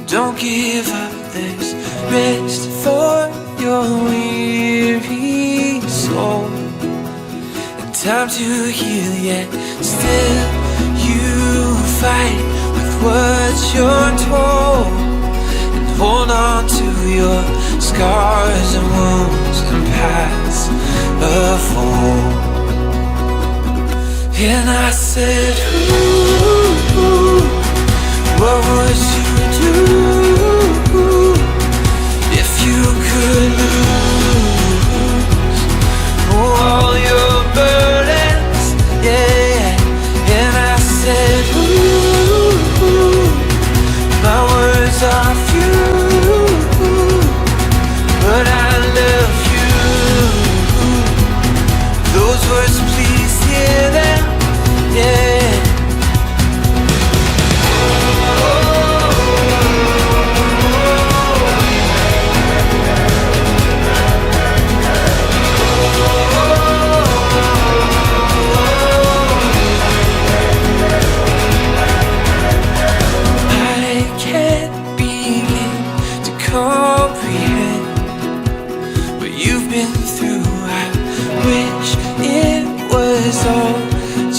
Don't give up, there's rest for your weary soul, and time to heal, yet still you fight with what you're told, and hold on to your scars and wounds and paths of old. And I said, ooh, what would you do if you could lose all your burdens? Yeah. And I said, ooh, my words are few, but I love you. Those words, please hear them. Yeah.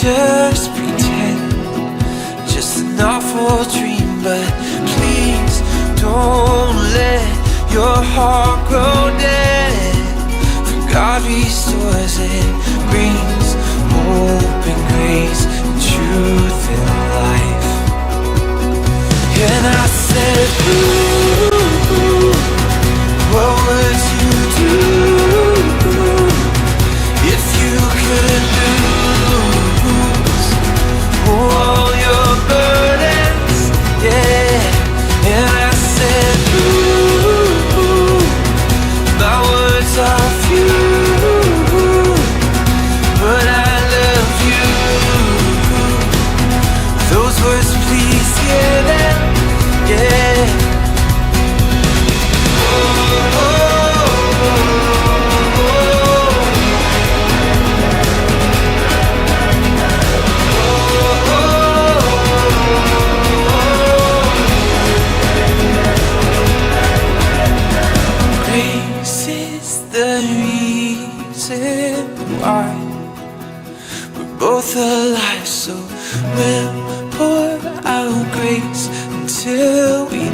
Just pretend, just an awful dream, but please don't let your heart grow dead. For God restores and brings hope and grace and truth and life. And I said, ooh, what would you do if you could lose all your burdens? Yeah. And I said, ooh, my words are few, but I love you. Those words, please hear them. Yeah. Grace is the reason why we're both alive, so we'll pour out grace until we